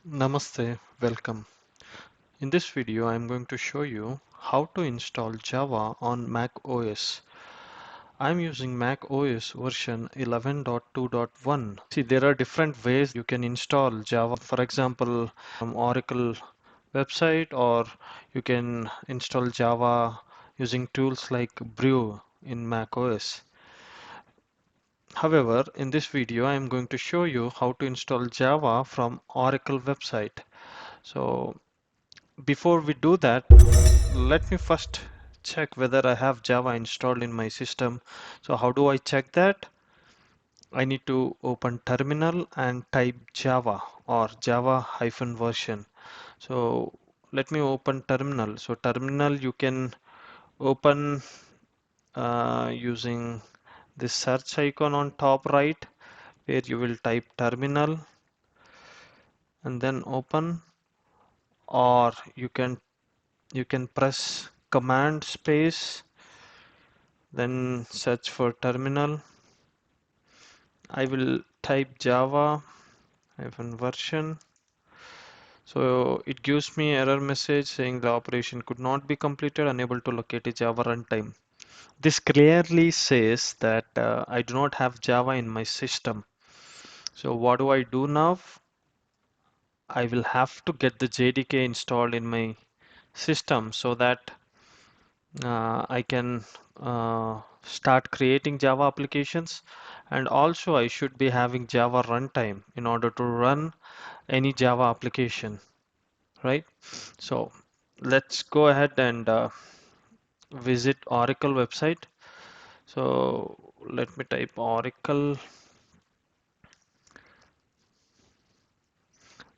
Namaste, welcome. In this video, I'm going to show you how to install Java on Mac OS. I'm using Mac OS version 11.2.1. See, there are different ways you can install Java. For example, from Oracle website, or you can install Java using tools like Brew in Mac OS. However, in this video, I'm going to show you how to install Java from Oracle website. So before we do that, let me first check whether I have Java installed in my system. So how do I check that? I need to open terminal and type Java or Java hyphen version. So let me open terminal. So terminal you can open using this search icon on top right, where you will type terminal and then open, or you can press command space, then search for terminal. I will type Java hyphen version. So it gives me error message saying the operation could not be completed, unable to locate a Java runtime. This clearly says that I do not have Java in my system. So what do I do now? I will have to get the JDK installed in my system so that I can start creating Java applications, and also I should be having Java runtime in order to run any Java application, right? So let's go ahead and visit Oracle website. So let me type Oracle.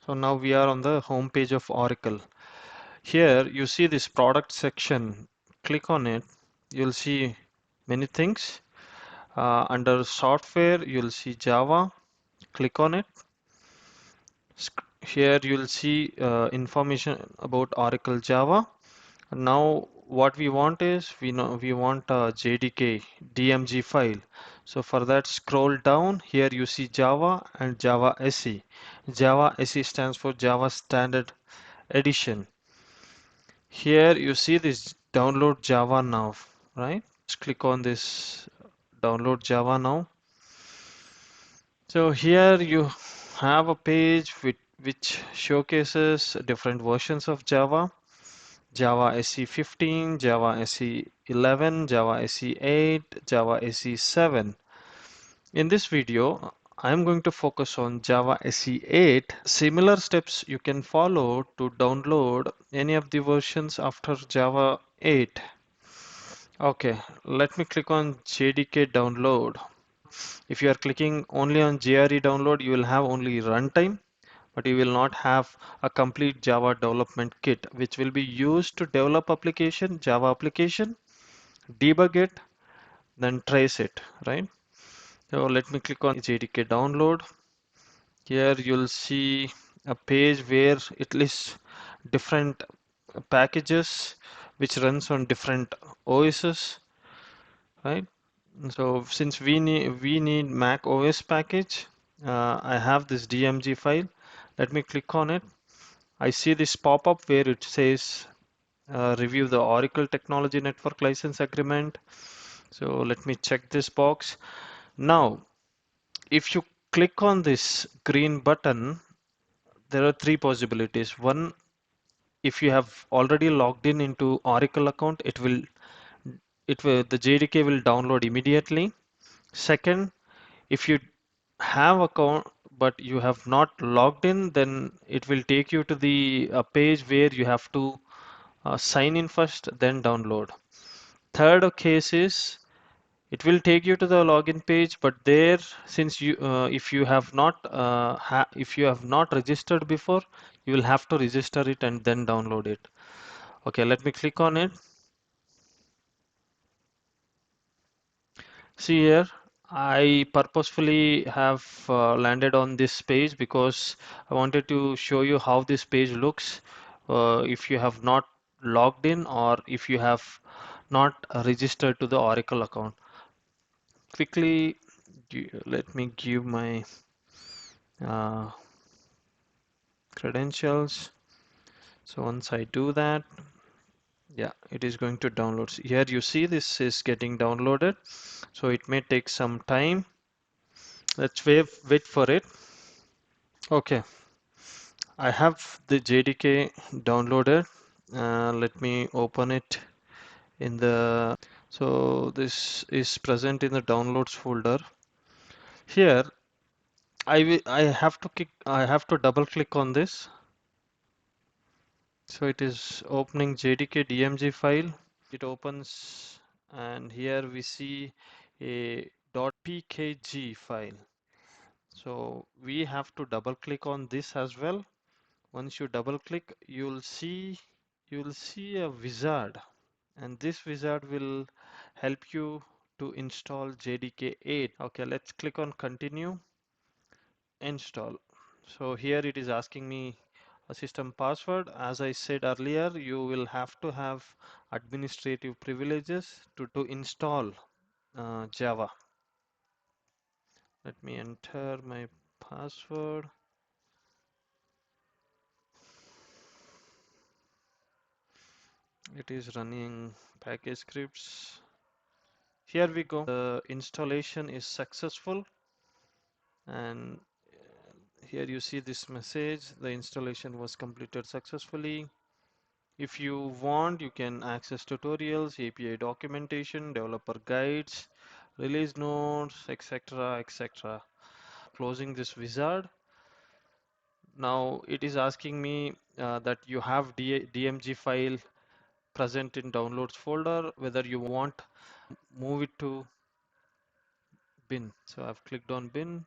So now we are on the home page of Oracle. Here you see this product section. Click on it. You'll see many things. Under software, you'll see Java. Click on it. Here you'll see information about Oracle Java. Now what we want is we want a JDK DMG file. So for that, scroll down. Here you see Java and Java SE. Java SE stands for Java Standard Edition. Here you see this download Java now, right? Just click on this download Java now. So here you have a page which showcases different versions of Java. Java SE 15, Java SE 11, Java SE 8, Java SE 7. In this video, I'm going to focus on Java SE 8. Similar steps you can follow to download any of the versions after Java 8. Okay, let me click on JDK download. If you are clicking only on JRE download, you will have only runtime, but you will not have a complete Java development kit, which will be used to develop application, Java application, debug it, then trace it, right? So let me click on JDK download. Here you'll see a page where it lists different packages which runs on different OSs, right? So since we need Mac OS package, I have this DMG file. Let me click on it. I see this pop-up where it says review the Oracle Technology Network License Agreement. So let me check this box. Now, if you click on this green button, there are three possibilities. One, if you have already logged in into Oracle account, it will the JDK will download immediately. Second, if you have account but you have not logged in, then it will take you to the page where you have to sign in first, then download. Third case is it will take you to the login page, but there, since you if you have not if you have not registered before, you will have to register it and then download it. Okay, let me click on it. See here, I purposefully have landed on this page because I wanted to show you how this page looks if you have not logged in or if you have not registered to the Oracle account. Quickly, let me give my uh, credentials. So once I do that, yeah, it is going to download. Here you see this is getting downloaded. So it may take some time. Let's wait for it. Okay, I have the JDK downloaded. Let me open it in the. So this is present in the downloads folder. Here, I have to double click on this. So it is opening JDK DMG file. It opens, and here we see a .pkg file. So we have to double click on this as well. Once you double click, you'll see a wizard, and this wizard will help you to install JDK 8. Okay, let's click on continue, install. So here it is asking me a system password. As I said earlier, you will have to have administrative privileges to install Java. Let me enter my password. It is running package scripts. Here we go. The installation is successful, and here you see this message. The installation was completed successfully. If you want, you can access tutorials, API documentation, developer guides, release notes, etc., etc. Closing this wizard. Now it is asking me that you have DMG file present in downloads folder, whether you want move it to bin. So I've clicked on bin.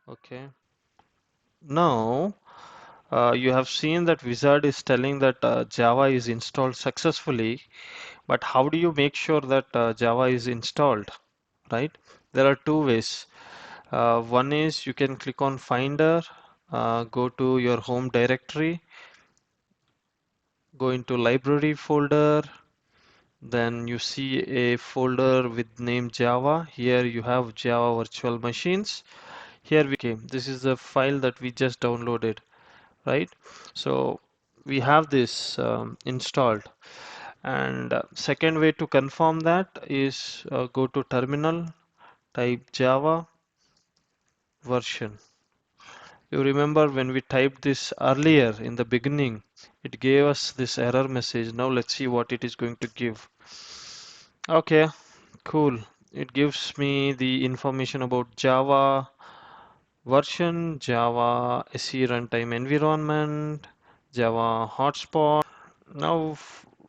Okay. Now you have seen that wizard is telling that Java is installed successfully, but how do you make sure that Java is installed, right? There are two ways. One is you can click on Finder, go to your home directory, go into library folder, then you see a folder with name Java. Here you have Java virtual machines. Here we came. This is the file that we just downloaded, right? So we have this installed. And second way to confirm that is go to terminal, type Java version. You remember when we typed this earlier in the beginning, it gave us this error message. Now let's see what it is going to give. Okay, cool. It gives me the information about Java version, Java SE runtime environment, Java hotspot. Now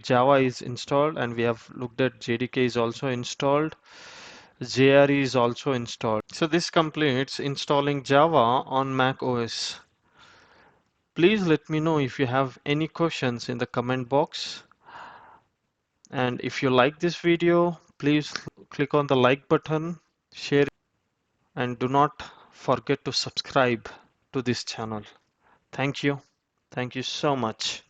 Java is installed, and we have looked at JDK is also installed. JRE is also installed. So this completes installing Java on macOS. Please let me know if you have any questions in the comment box. And if you like this video, please click on the like button, share, and do not forget to subscribe to this channel. Thank you. Thank you so much.